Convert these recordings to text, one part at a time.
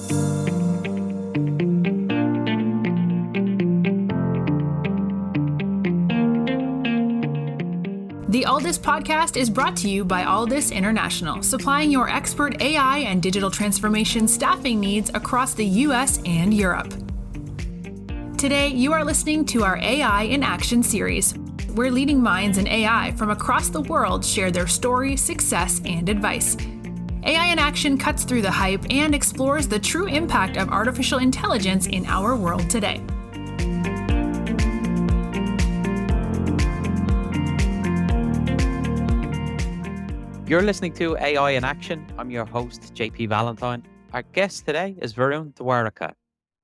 The Aldis podcast is brought to you by Aldis International, supplying your expert AI and digital transformation staffing needs across the US and Europe. Today, you are listening to our AI in Action series, where leading minds in AI from across the world share their story, success, and advice. AI in Action cuts through the hype and explores the true impact of artificial intelligence in our world today. You're listening to AI in Action. I'm your host, JP Valentine. Our guest today is Varun Dwaraka.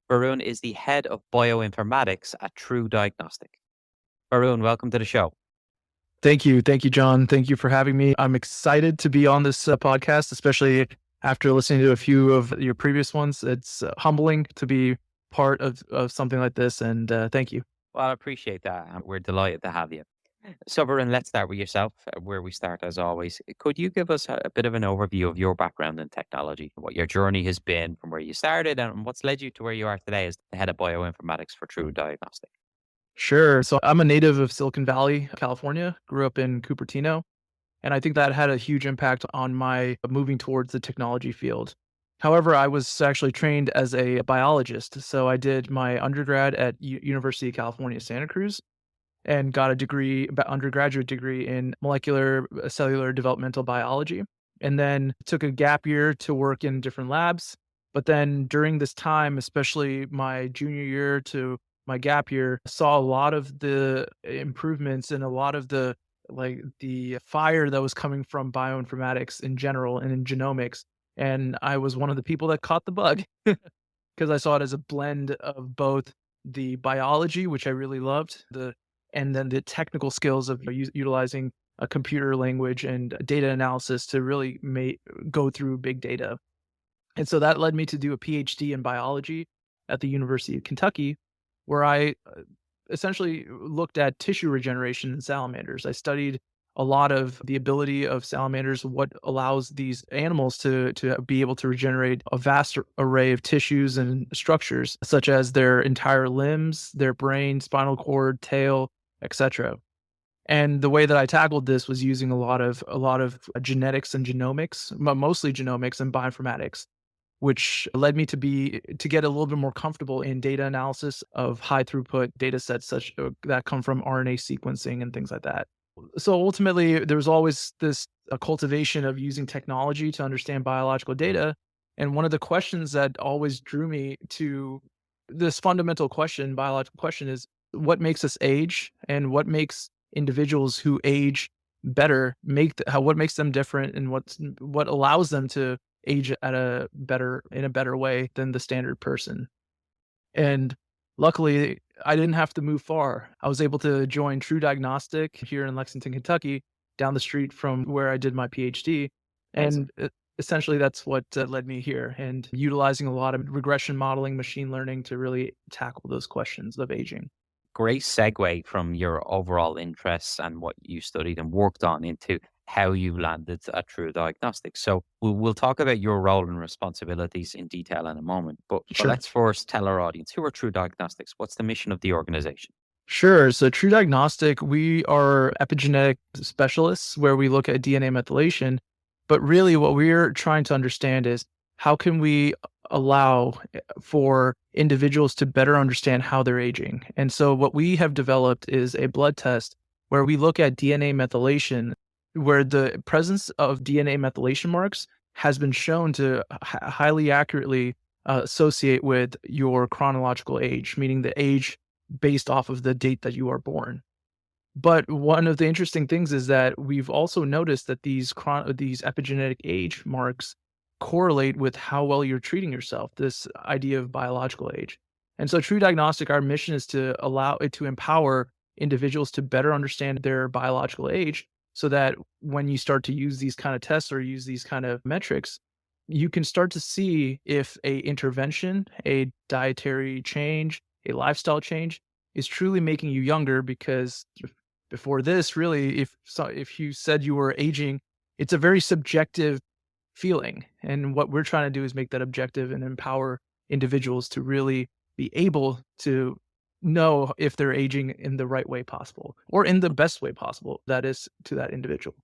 Varun is the head of Bioinformatics at TruDiagnostic. Varun, welcome to the show. Thank you. Thank you, John. Thank you for having me. I'm excited to be on this podcast, especially after listening to a few of your previous ones. It's humbling to be part of something like this, and thank you. Well, I appreciate that, and we're delighted to have you. So, Varun, let's start with yourself, where we start as always. Could you give us a bit of an overview of your background in technology, what your journey has been from where you started, and what's led you to where you are today as the head of bioinformatics for TruDiagnostic? Sure. So I'm a native of Silicon Valley, California, grew up in Cupertino, and I think that had a huge impact on my moving towards the technology field. However, I was actually trained as a biologist. So I did my undergrad at University of California, Santa Cruz, and got a degree, undergraduate degree in molecular cellular developmental biology. And then took a gap year to work in different labs. But then during this time, especially my junior year to my gap year, saw a lot of the improvements and a lot of the fire that was coming from bioinformatics in general and in genomics. And I was one of the people that caught the bug because I saw it as a blend of both the biology, which I really loved, and then the technical skills of utilizing a computer language and data analysis to really go through big data. And so that led me to do a PhD in biology at the University of Kentucky, where I essentially looked at tissue regeneration in salamanders. I studied a lot of the ability of salamanders, what allows these animals to be able to regenerate a vast array of tissues and structures, such as their entire limbs, their brain, spinal cord, tail, etc. And the way that I tackled this was using a lot of genetics and genomics, mostly genomics and bioinformatics, which led me to get a little bit more comfortable in data analysis of high throughput data sets that come from RNA sequencing and things like that. So ultimately, there was always this cultivation of using technology to understand biological data. And one of the questions that always drew me to this fundamental biological question, is what makes us age, and what makes individuals who age better, what makes them different, and what allows them to age in a better way than the standard person. And luckily, I didn't have to move far. I was able to join TruDiagnostic here in Lexington, Kentucky, down the street from where I did my PhD. And essentially, that's what led me here, and utilizing a lot of regression modeling, machine learning to really tackle those questions of aging. Great segue from your overall interests and what you studied and worked on into how you landed at TruDiagnostic. So we'll talk about your role and responsibilities in detail in a moment. But let's first tell our audience, who are TruDiagnostics? What's the mission of the organization? Sure. So TruDiagnostic, we are epigenetic specialists where we look at DNA methylation. But really what we're trying to understand is, how can we allow for individuals to better understand how they're aging? And so what we have developed is a blood test where we look at DNA methylation, where the presence of DNA methylation marks has been shown to highly accurately associate with your chronological age, meaning the age based off of the date that you are born. But one of the interesting things is that we've also noticed that these epigenetic age marks correlate with how well you're treating yourself, this idea of biological age. And so TruDiagnostic, our mission is to empower individuals to better understand their biological age, so that when you start to use these kind of tests or use these kind of metrics, you can start to see if a intervention, a dietary change, a lifestyle change is truly making you younger. Because before this, really, if you said you were aging, it's a very subjective feeling. And what we're trying to do is make that objective and empower individuals to really be able to know if they're aging in the right way possible or in the best way possible that is to that individual.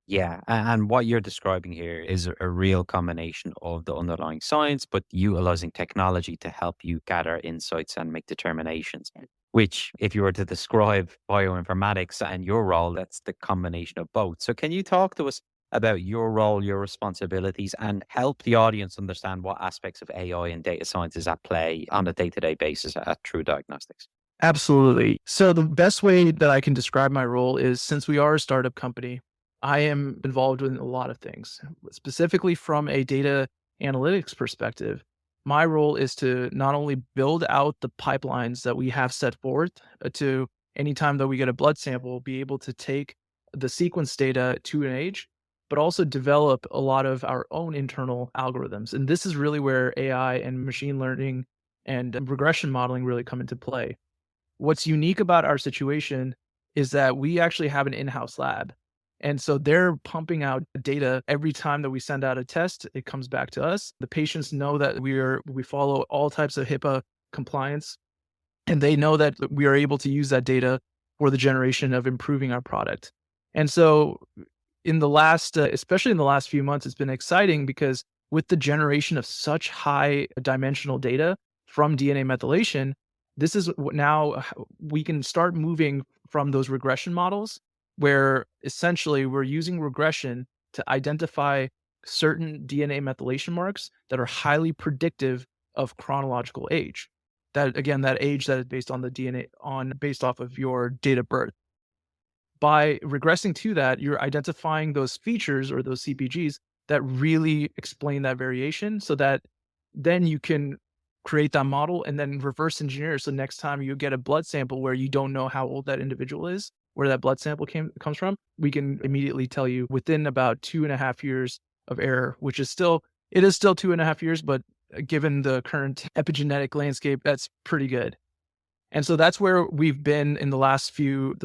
Yeah, and what you're describing here is a real combination of the underlying science, but utilizing technology to help you gather insights and make determinations. Which, if you were to describe bioinformatics and your role, that's the combination of both. So, can you talk to us about your role, your responsibilities, and help the audience understand what aspects of AI and data science is at play on a day-to-day basis at True Diagnostics? Absolutely. So the best way that I can describe my role is, since we are a startup company, I am involved in a lot of things. Specifically from a data analytics perspective, my role is to not only build out the pipelines that we have set forth to anytime that we get a blood sample, be able to take the sequence data to an age, but also develop a lot of our own internal algorithms. And this is really where AI and machine learning and regression modeling really come into play. What's unique about our situation is that we actually have an in-house lab. And so they're pumping out data every time that we send out a test, it comes back to us. The patients know that we follow all types of HIPAA compliance, and they know that we are able to use that data for the generation of improving our product. And so in the last, especially in the last few months, it's been exciting because with the generation of such high dimensional data from DNA methylation, this is what now we can start moving from those regression models where essentially we're using regression to identify certain DNA methylation marks that are highly predictive of chronological age. That again, that age that is based on the DNA based off of your date of birth. By regressing to that, you're identifying those features or those CPGs that really explain that variation so that then you can create that model and then reverse engineer. So next time you get a blood sample where you don't know how old that individual is, where that blood sample comes from, we can immediately tell you within about 2.5 years of error, which is still, it is still 2.5 years, but given the current epigenetic landscape, that's pretty good. And so that's where we've been in the last few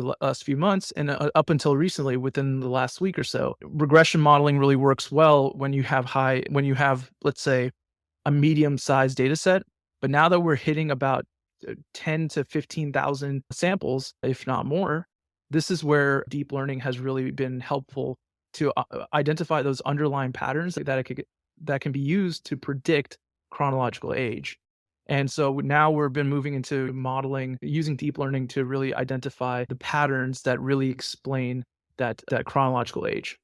months, and up until recently, within the last week or so. Regression modeling really works well when you have, let's say, a medium-sized data set. But now that we're hitting about 10 to 15,000 samples, if not more, this is where deep learning has really been helpful to identify those underlying patterns that can be used to predict chronological age. And so now we've been moving into modeling using deep learning to really identify the patterns that really explain that chronological age.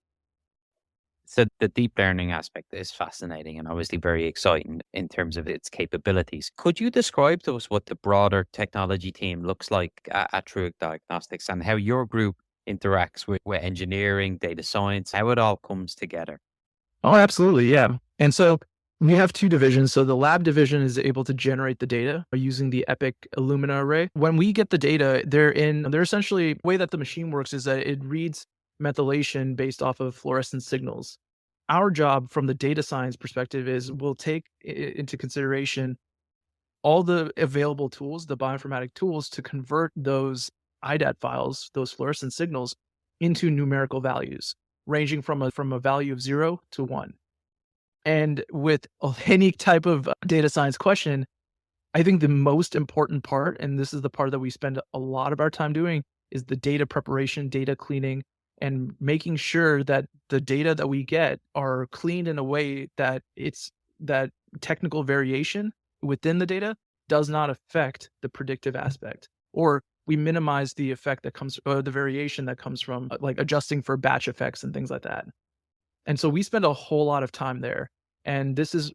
So the deep learning aspect is fascinating and obviously very exciting in terms of its capabilities. Could you describe to us what the broader technology team looks like at True Diagnostics and how your group interacts with engineering, data science, how it all comes together? Oh, absolutely. Yeah. And so we have two divisions. So the lab division is able to generate the data using the Epic Illumina array. When we get the data, they're essentially, the way that the machine works is that it reads methylation based off of fluorescent signals. Our job from the data science perspective is we'll take into consideration all the available tools, the bioinformatic tools, to convert those IDAT files, those fluorescent signals, into numerical values, ranging from a value of 0 to 1. And with any type of data science question, I think the most important part, and this is the part that we spend a lot of our time doing, is the data preparation, data cleaning, and making sure that the data that we get are cleaned in a way that that technical variation within the data does not affect the predictive aspect, or we minimize the effect that comes, the variation that comes from like adjusting for batch effects and things like that. And so we spend a whole lot of time there. And this is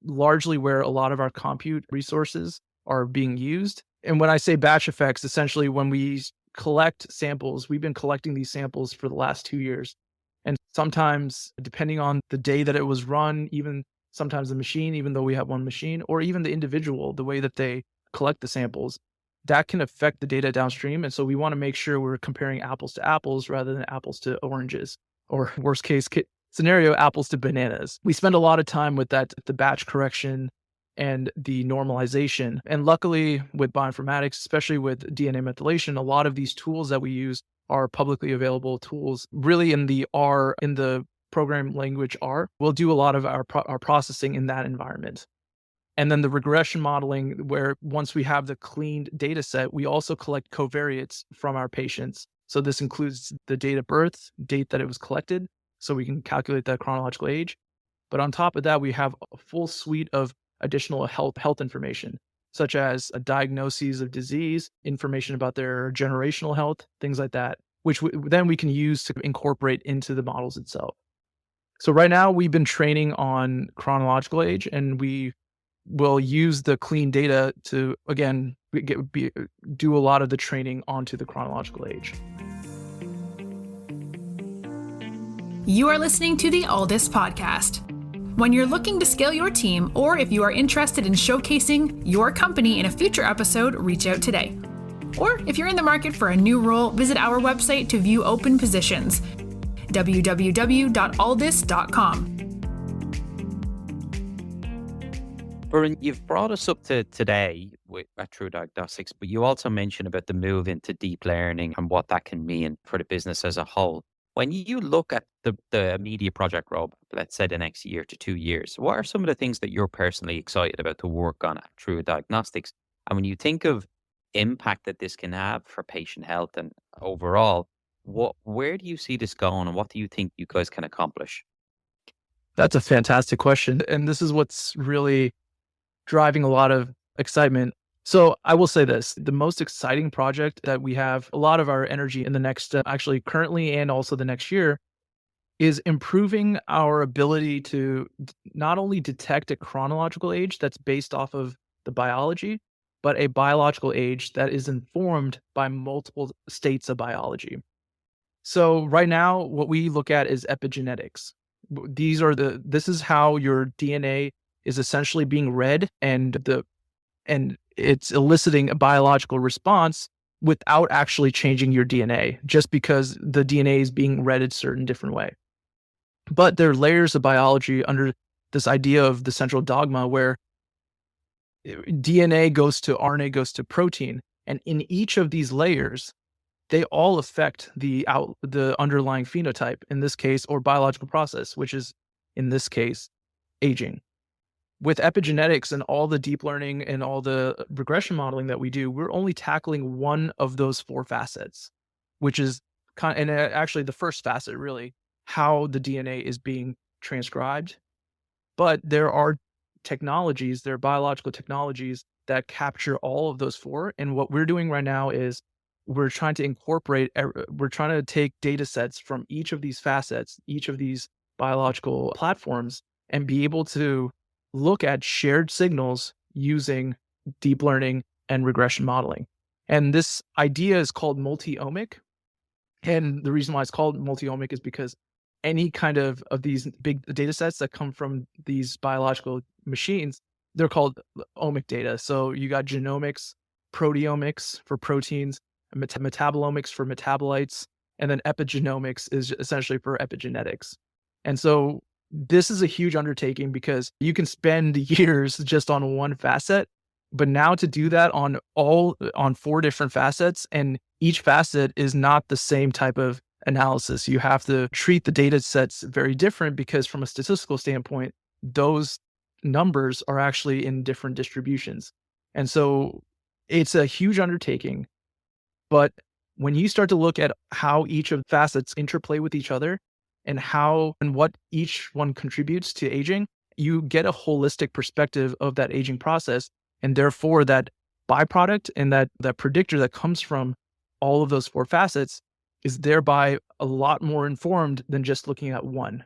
largely where a lot of our compute resources are being used. And when I say batch effects, essentially when we collect samples, we've been collecting these samples for the last 2 years. And sometimes, depending on the day that it was run, even sometimes the machine, even though we have one machine, or even the individual, the way that they collect the samples, that can affect the data downstream. And so we want to make sure we're comparing apples to apples rather than apples to oranges, or worst case scenario, apples to bananas. We spend a lot of time with that, the batch correction and the normalization. And luckily with bioinformatics, especially with DNA methylation, a lot of these tools that we use are publicly available tools, really in the program language R, we'll do a lot of our processing in that environment. And then the regression modeling, where once we have the cleaned data set, we also collect covariates from our patients. So this includes the date of birth, date that it was collected, so we can calculate that chronological age. But on top of that, we have a full suite of additional health information, such as a diagnoses of disease, information about their generational health, things like that, which then we can use to incorporate into the models itself. So right now, we've been training on chronological age, and we will use the clean data to, again, do a lot of the training onto the chronological age. You are listening to the Aldis podcast. When you're looking to scale your team, or if you are interested in showcasing your company in a future episode, reach out today. Or if you're in the market for a new role, visit our website to view open positions, www.aldis.com. Varun, you've brought us up to today at TruDiagnostics, but you also mentioned about the move into deep learning and what that can mean for the business as a whole. When you look at the immediate project roadmap, let's say the next year to 2 years, what are some of the things that you're personally excited about to work on at TruDiagnostics? And when you think of impact that this can have for patient health and overall, where do you see this going, and what do you think you guys can accomplish? That's a fantastic question. And this is what's really driving a lot of excitement. So I will say this, the most exciting project that we have a lot of our energy in the next, actually currently and also the next year, is improving our ability to not only detect a chronological age that's based off of the biology, but a biological age that is informed by multiple states of biology. So right now, what we look at is epigenetics. This is how your DNA is essentially being read, and it's eliciting a biological response without actually changing your DNA, just because the DNA is being read a certain different way. But there are layers of biology under this idea of the central dogma, where DNA goes to RNA, goes to protein, and in each of these layers, they all affect the underlying phenotype in this case, or biological process, which is in this case aging. With epigenetics and all the deep learning and all the regression modeling that we do, we're only tackling one of those 4 facets, which is actually the first facet, really, how the DNA is being transcribed. But there are biological technologies that capture all of those 4. And what we're doing right now is we're trying to take data sets from each of these facets, each of these biological platforms, and be able to look at shared signals using deep learning and regression modeling. And this idea is called multi-omic. And the reason why it's called multi-omic is because any kind of these big data sets that come from these biological machines, they're called omic data. So you got genomics, proteomics for proteins, metabolomics for metabolites, and then epigenomics is essentially for epigenetics. And so this is a huge undertaking, because you can spend years just on one facet, but now to do that on 4 different facets, and each facet is not the same type of analysis. You have to treat the data sets very different, because from a statistical standpoint, those numbers are actually in different distributions. And so it's a huge undertaking. But when you start to look at how each of the facets interplay with each other, and what each one contributes to aging, you get a holistic perspective of that aging process. And therefore that byproduct and that predictor that comes from all of those 4 facets is thereby a lot more informed than just looking at one.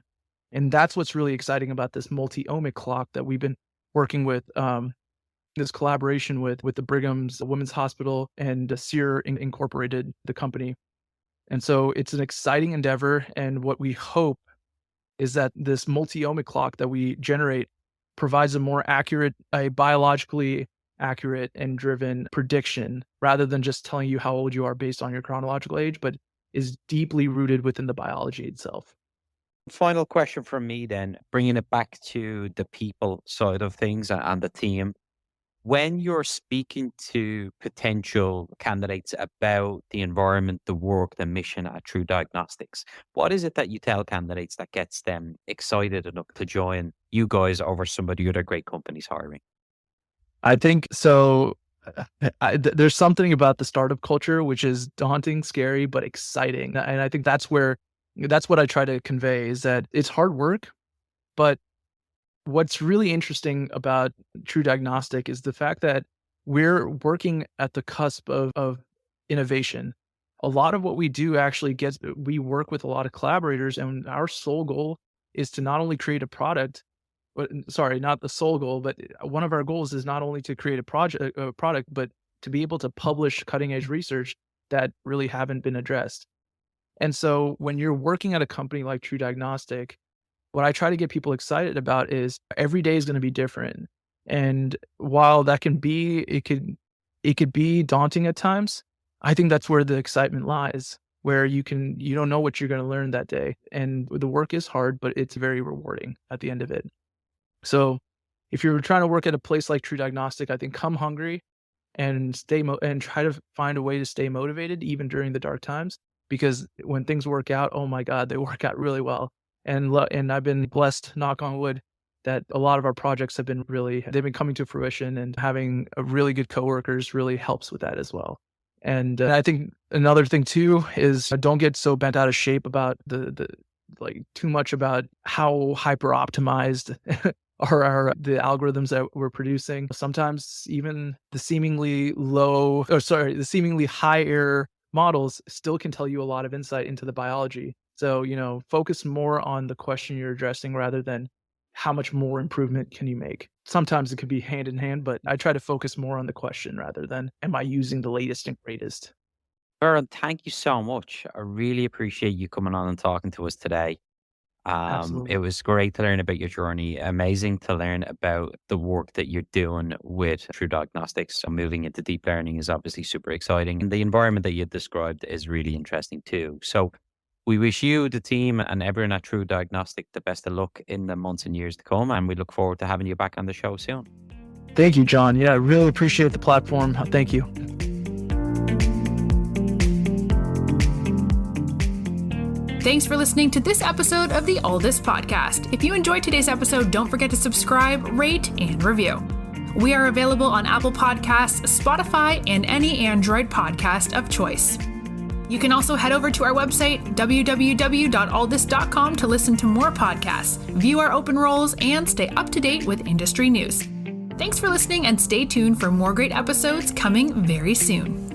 And that's what's really exciting about this multi-omic clock that we've been working with, this collaboration with the Brigham's Women's Hospital and Seer Incorporated, the company. And so it's an exciting endeavor. And what we hope is that this multi-omic clock that we generate provides a biologically accurate and driven prediction, rather than just telling you how old you are based on your chronological age, but is deeply rooted within the biology itself. Final question from me then, bringing it back to the people side of things and the team. When you're speaking to potential candidates about the environment, the work, the mission at TruDiagnostics, what is it that you tell candidates that gets them excited enough to join you guys over some of the other great companies hiring? I think so. There's something about the startup culture which is daunting, scary, but exciting, and I think that's what I try to convey is that it's hard work, but what's really interesting about TruDiagnostic is the fact that we're working at the cusp of innovation. A lot of what we do actually we work with a lot of collaborators, and our sole goal is to not only create a product, but sorry, not the sole goal, but one of our goals is not only to create a product, but to be able to publish cutting edge research that really haven't been addressed. And so when you're working at a company like TruDiagnostic, what I try to get people excited about is every day is going to be different. And while that it could be daunting at times, I think that's where the excitement lies, where you don't know what you're going to learn that day. And the work is hard, but it's very rewarding at the end of it. So if you're trying to work at a place like TruDiagnostic, I think come hungry and and try to find a way to stay motivated even during the dark times, because when things work out, oh my God, they work out really well. And I've been blessed, knock on wood, that a lot of our projects they've been coming to fruition, and having a really good coworkers really helps with that as well. And I think another thing too is don't get so bent out of shape about the like too much about how hyper optimized are the algorithms that we're producing. Sometimes even the seemingly high error models still can tell you a lot of insight into the biology. So, focus more on the question you're addressing rather than how much more improvement can you make. Sometimes it could be hand in hand, but I try to focus more on the question rather than am I using the latest and greatest. Varun, thank you so much. I really appreciate you coming on and talking to us today. It Absolutely. was great to learn about your journey. Amazing to learn about the work that you're doing with TruDiagnostics. So moving into deep learning is obviously super exciting. And the environment that you described is really interesting too. So we wish you, the team, and everyone at TruDiagnostic the best of luck in the months and years to come. And we look forward to having you back on the show soon. Thank you, John. Yeah, I really appreciate the platform. Thank you. Thanks for listening to this episode of the Aldous Podcast. If you enjoyed today's episode, don't forget to subscribe, rate, and review. We are available on Apple Podcasts, Spotify, and any Android podcast of choice. You can also head over to our website, www.aldous.com, to listen to more podcasts, view our open roles, and stay up to date with industry news. Thanks for listening, and stay tuned for more great episodes coming very soon.